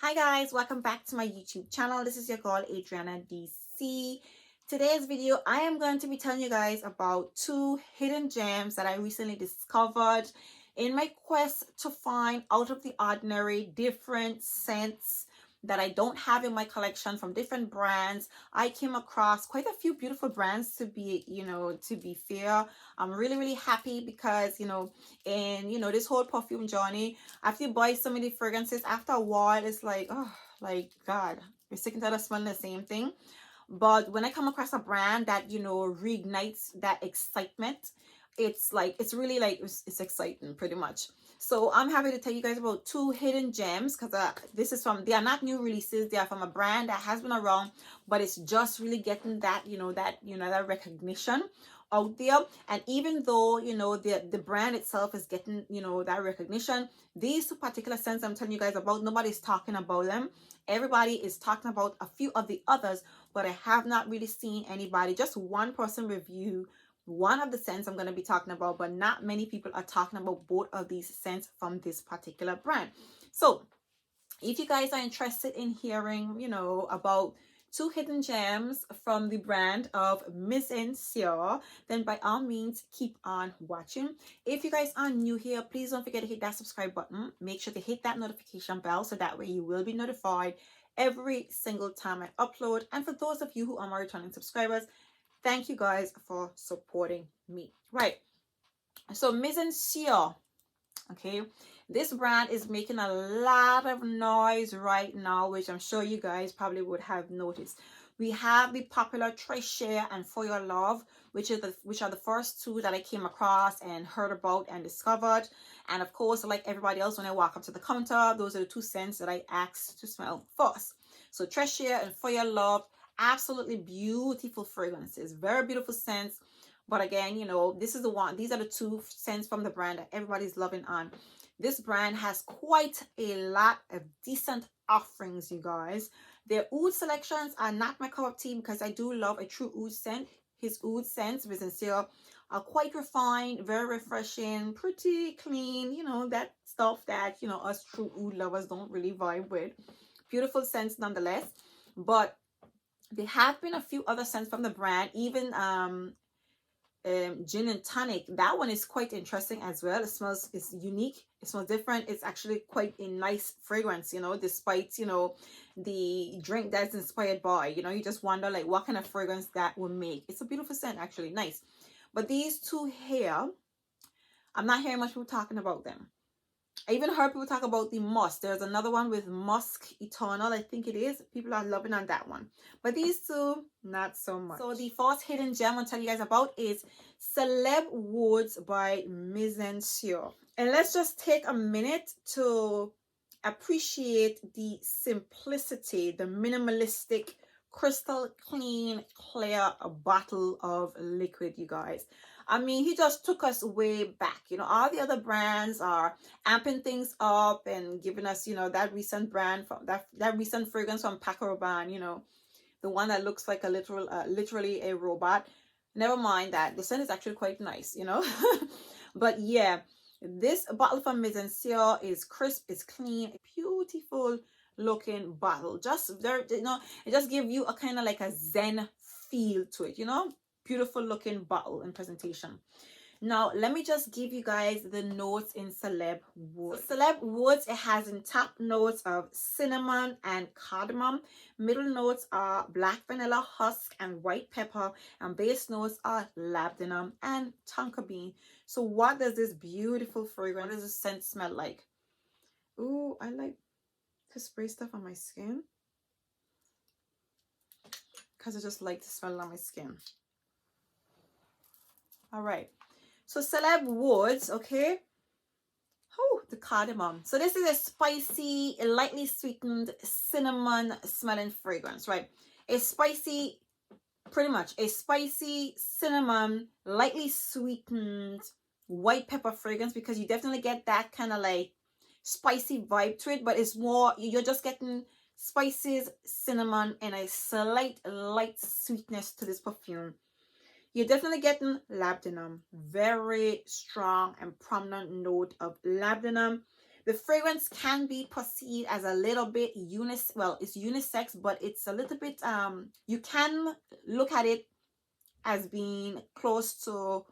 Hi guys, welcome back to my YouTube channel. This is your girl Adriana DC. Today's video I am going to be telling you guys about two hidden gems that I recently discovered in my quest to find out of the ordinary different scents that I don't have in my collection from different brands. I came across quite a few beautiful brands to be fair. I'm really happy because in this whole perfume journey, after you buy so many fragrances, after a while it's like, oh, like God, you're sick and tired of smelling the same thing. But when I come across a brand that reignites that excitement, it's exciting pretty much. So I'm happy to tell you guys about two hidden gems because they are not new releases. They are from a brand that has been around, but it's just really getting that recognition out there. And even though the brand itself is getting that recognition, these two particular scents I'm telling you guys about, nobody's talking about them. Everybody is talking about a few of the others, but I have not really seen anybody, just one person review one of the scents I'm going to be talking about, but not many people are talking about both of these scents from this particular brand. So if you guys are interested in hearing about two hidden gems from the brand of Mizensir, then by all means keep on watching. If you guys are new here, please don't forget to hit that subscribe button. Make sure to hit that notification bell so that way you will be notified every single time I upload. And for those of you who are my returning subscribers, thank you guys for supporting me. Right, so Mizensir, okay, this brand is making a lot of noise right now, which I'm sure you guys probably would have noticed. We have the popular Treasure and For Your Love, which are the first two that I came across and heard about and discovered. And of course, like everybody else, when I walk up to the counter, those are the two scents that I asked to smell first. So Treasure and For Your Love, absolutely beautiful fragrances, very beautiful scents. But again, these are the two scents from the brand that everybody's loving on. This brand has quite a lot of decent offerings, you guys. Their oud selections are not my cup of tea because I do love a true oud scent. His oud scents, Mizensir, are quite refined, very refreshing, pretty clean, that stuff that, us true oud lovers don't really vibe with. Beautiful scents nonetheless. But there have been a few other scents from the brand, even gin and tonic. That one is quite interesting as well. It's unique, it smells different. It's actually quite a nice fragrance, despite the drink that's inspired by, you just wonder like what kind of fragrance that will make. It's a beautiful scent, actually nice. But these two here, I'm not hearing much people talking about them. I even heard people talk about the musk. There's another one with musk eternal, I think it is. People are loving on that one. But these two, not so much. So the first hidden gem I'll tell you guys about is Celeb Woods by Mizensir. And let's just take a minute to appreciate the simplicity, the minimalistic, crystal clean, clear bottle of liquid, you guys. I mean, he just took us way back. All the other brands are amping things up and giving us, that recent brand from that recent fragrance from Paco Rabanne, the one that looks like a literally a robot. Never mind that. The scent is actually quite nice, But yeah, this bottle from Mizensir is crisp, it's clean, beautiful looking bottle. Just there, it just gives you a kind of like a zen feel to it, beautiful looking bottle and presentation. Now let me just give you guys the notes in Celeb Woods. So Celeb Woods, it has in top notes of cinnamon and cardamom. Middle notes are black vanilla husk and white pepper, and base notes are labdanum and tonka bean. So what does this beautiful fragrance, what does this scent smell like? Ooh, I like to spray stuff on my skin because I just like to smell it on my skin. All right, so Celeb Woods, okay. Oh, the cardamom. So this is a spicy, lightly sweetened cinnamon smelling fragrance, right? A spicy, pretty much a spicy cinnamon, lightly sweetened white pepper fragrance, because you definitely get that kind of like spicy vibe to it, but it's more, you're just getting spices, cinnamon, and a slight light sweetness to this perfume. You're definitely getting labdanum, very strong and prominent note of labdanum. The fragrance can be perceived as a little bit it's unisex, but it's a little bit you can look at it as being close to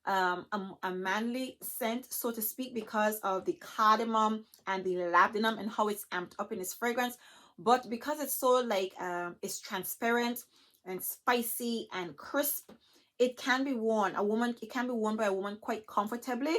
a manly scent, so to speak, because of the cardamom and the labdanum and how it's amped up in its fragrance. But because it's so like it's transparent and spicy and crisp, it can be worn. It can be worn by a woman quite comfortably.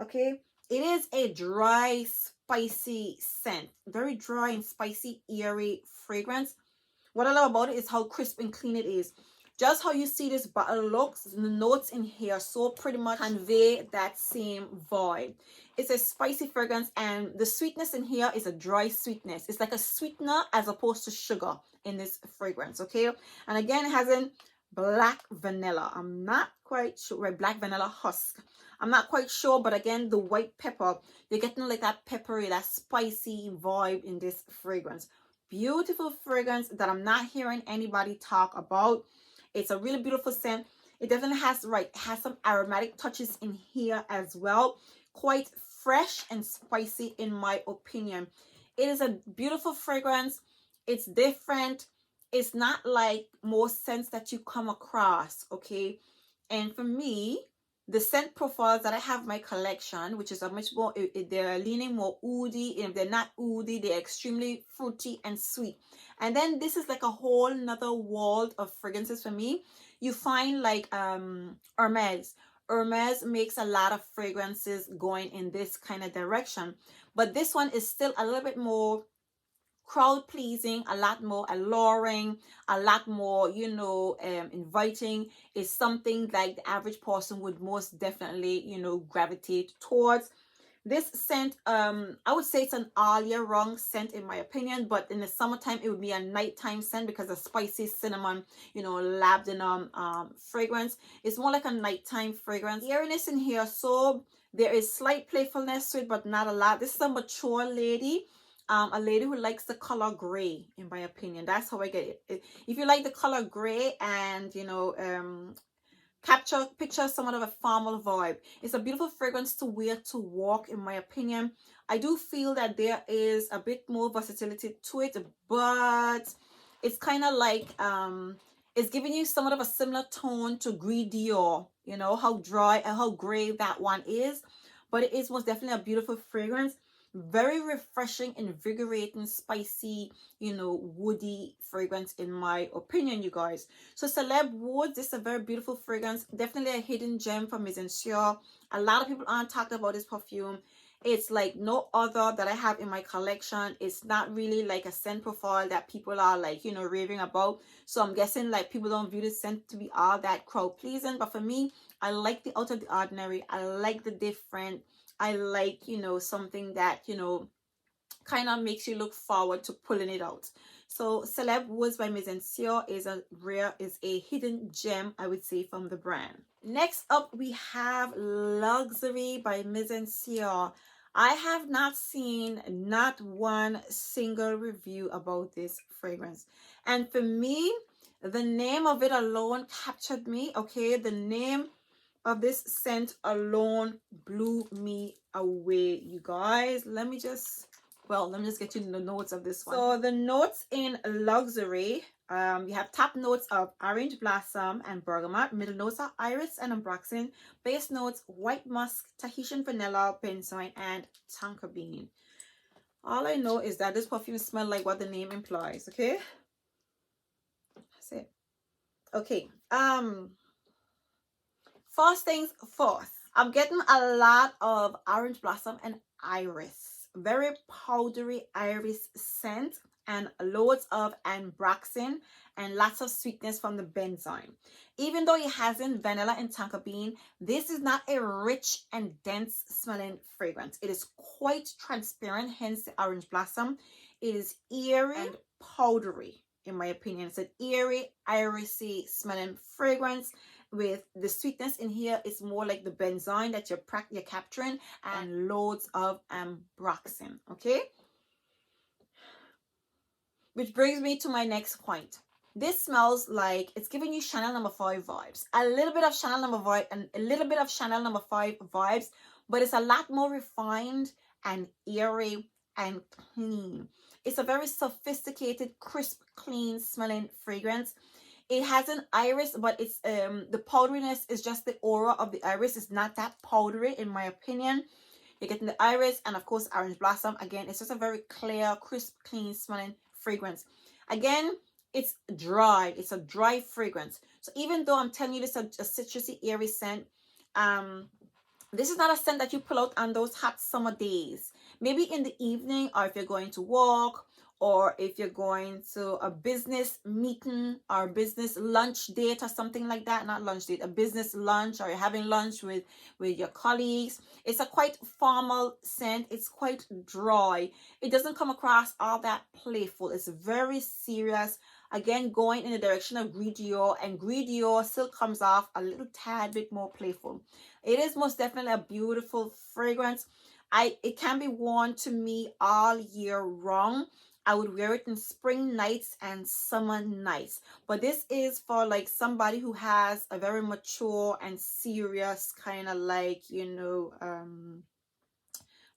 Okay, it is a dry, spicy scent, very dry and spicy, airy fragrance. What I love about it is how crisp and clean it is. Just how you see this bottle looks, the notes in here so pretty much convey that same vibe. It's a spicy fragrance, and the sweetness in here is a dry sweetness. It's like a sweetener as opposed to sugar in this fragrance, okay? And again, it has in black vanilla. I'm not quite sure, right? Black vanilla husk. I'm not quite sure, but again, the white pepper, you're getting like that peppery, that spicy vibe in this fragrance. Beautiful fragrance that I'm not hearing anybody talk about. It's a really beautiful scent. It definitely has some aromatic touches in here as well. Quite fresh and spicy in my opinion. It is a beautiful fragrance. It's different. It's not like most scents that you come across, okay? And for me, the scent profiles that I have in my collection, which is a much more, they're leaning more oody. If they're not oody, they're extremely fruity and sweet. And then this is like a whole nother world of fragrances for me. You find like Hermes. Hermes makes a lot of fragrances going in this kind of direction. But this one is still a little bit more crowd pleasing, a lot more alluring, a lot more, inviting. Is something like the average person would most definitely, gravitate towards. This scent, I would say it's an all year round scent in my opinion, but in the summertime it would be a nighttime scent because of spicy cinnamon, labdanum fragrance. It's more like a nighttime fragrance. The airiness in here, so there is slight playfulness to it, but not a lot. This is a mature lady. A lady who likes the color gray, in my opinion. That's how I get it. If you like the color gray and picture somewhat of a formal vibe, it's a beautiful fragrance to wear to walk, in my opinion. I do feel that there is a bit more versatility to it, but it's kind of like it's giving you somewhat of a similar tone to Gris Dior, how dry and how gray that one is, but it is most definitely a beautiful fragrance. Very refreshing, invigorating, spicy, woody fragrance in my opinion, you guys. So Celeb Woods, this is a very beautiful fragrance. Definitely a hidden gem from Mizensir. A lot of people aren't talking about this perfume. It's like no other that I have in my collection. It's not really like a scent profile that people are like, raving about. So I'm guessing like people don't view this scent to be all that crowd pleasing. But for me, I like the out of the ordinary. I like the different. I like, something that, kind of makes you look forward to pulling it out. So Celeb Woods by Mizensir is a hidden gem, I would say, from the brand. Next up, we have Luxury by Mizensir. I have not seen not one single review about this fragrance. And for me, the name of it alone captured me, okay? The name of this scent alone blew me away, you guys. Let me just get you the notes of this one. So the notes in Luxury, you have top notes of orange blossom and bergamot. Middle notes are iris and ambroxan. Base notes white musk, Tahitian vanilla, benzoin, and tonka bean. All I know is that this perfume smells like what the name implies. Okay, that's it. Okay. First things first, I'm getting a lot of orange blossom and iris. Very powdery iris scent and loads of ambroxan and lots of sweetness from the benzoin. Even though it hasn't vanilla and tonka bean, this is not a rich and dense smelling fragrance. It is quite transparent, hence the orange blossom. It is airy and powdery, in my opinion. It's an airy, irisy smelling fragrance. With the sweetness in here, it's more like the benzoin that you're capturing, and loads of ambroxan. Okay, which brings me to my next point. This smells like it's giving you Chanel No. 5 vibes, a little bit of Chanel No. 5 and a little bit of Chanel No. 5 vibes, but it's a lot more refined and airy and clean. It's a very sophisticated, crisp, clean smelling fragrance. It has an iris, but it's the powderiness is just the aura of the iris. It's not that powdery, in my opinion. You're getting the iris and of course orange blossom. Again, it's just a very clear, crisp, clean smelling fragrance. Again, it's dry. It's a dry fragrance. So even though I'm telling you this is a citrusy, airy scent, this is not a scent that you pull out on those hot summer days. Maybe in the evening, or if you're going to walk, or if you're going to a business meeting or business lunch date or something like that. Not lunch date, a business lunch, or you're having lunch with your colleagues. It's a quite formal scent. It's quite dry. It doesn't come across all that playful. It's very serious. Again, going in the direction of Gris Dior, and Gris Dior still comes off a little tad bit more playful. It is most definitely a beautiful fragrance. It can be worn to me all year round. I would wear it in spring nights and summer nights. But this is for like somebody who has a very mature and serious kind of like,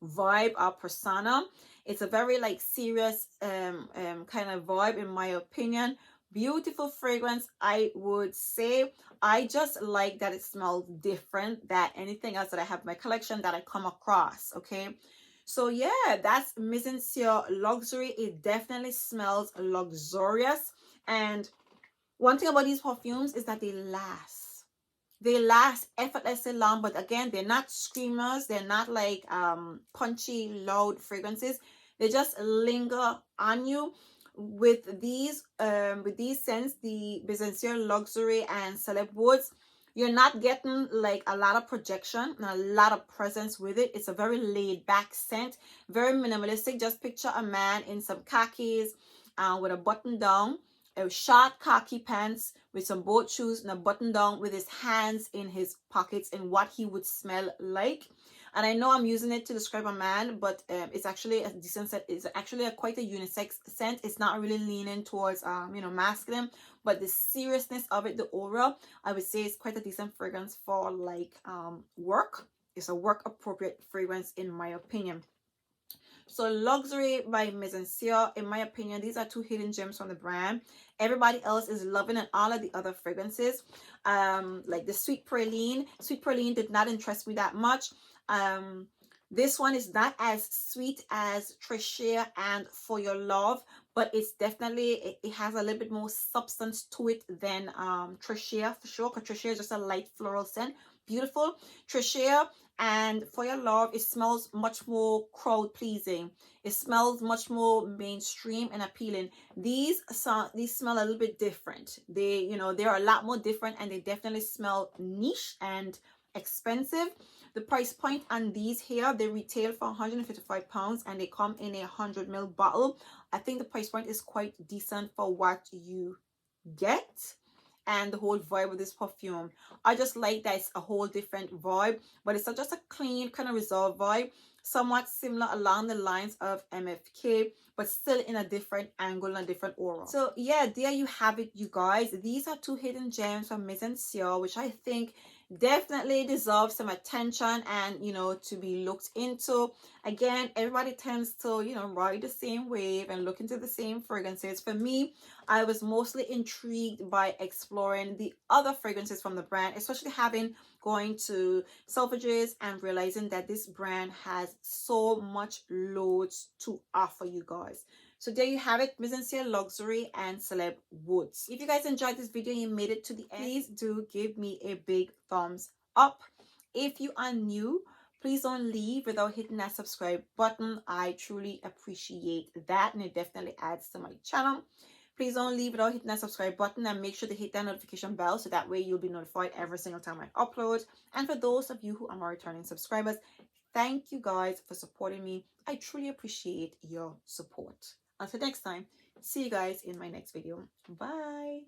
vibe or persona. It's a very like serious kind of vibe, in my opinion. Beautiful fragrance, I would say. I just like that it smells different than anything else that I have in my collection that I come across. Okay, so yeah, that's Mizensir Luxury. It definitely smells luxurious. And one thing about these perfumes is that they last effortlessly long. But again, they're not screamers. They're not like punchy, loud fragrances. They just linger on you. With these scents, the Mizensir Luxury and Celeb Woods, you're not getting like a lot of projection and a lot of presence with it. It's a very laid back scent, very minimalistic. Just picture a man in some khakis with a button down, a short khaki pants with some boat shoes and a button down, with his hands in his pockets, and what he would smell like. And I know I'm using it to describe a man, but it's actually a decent scent. It's actually quite a unisex scent. It's not really leaning towards masculine, but the seriousness of it, the aura, I would say it's quite a decent fragrance for like work. It's a work appropriate fragrance, in my opinion. So Luxury by Mizensir, in my opinion, these are two hidden gems from the brand. Everybody else is loving and all of the other fragrances. Like the Sweet Praline. Sweet Praline did not interest me that much. This one is not as sweet as Trichet and For Your Love, but it's definitely, it has a little bit more substance to it than Trichet for sure, because Trichet is just a light floral scent. Beautiful. Trichet and For Your Love, it smells much more crowd pleasing. It smells much more mainstream and appealing. These smell a little bit different. They're a lot more different, and they definitely smell niche and expensive. The price point on these here, they retail for £155 and they come in a 100ml bottle. I think the price point is quite decent for what you get and the whole vibe of this perfume. I just like that it's a whole different vibe, but it's just a clean kind of reserved vibe, somewhat similar along the lines of MFK, but still in a different angle and a different aura. So yeah, there you have it, you guys. These are two hidden gems from Mizensir, which I think definitely deserve some attention and to be looked into. Again, everybody tends to ride the same wave and look into the same fragrances. For me, I was mostly intrigued by exploring the other fragrances from the brand, especially going to Selfridges and realizing that this brand has so much loads to offer you guys. So there you have it, Mizensir Luxury and Celeb Woods. If you guys enjoyed this video and you made it to the end, please do give me a big thumbs up. If you are new, please don't leave without hitting that subscribe button. I truly appreciate that, and it definitely adds to my channel. Please don't leave without hitting that subscribe button, and make sure to hit that notification bell so that way you'll be notified every single time I upload. And for those of you who are my returning subscribers, thank you guys for supporting me. I truly appreciate your support. Until next time, see you guys in my next video. Bye.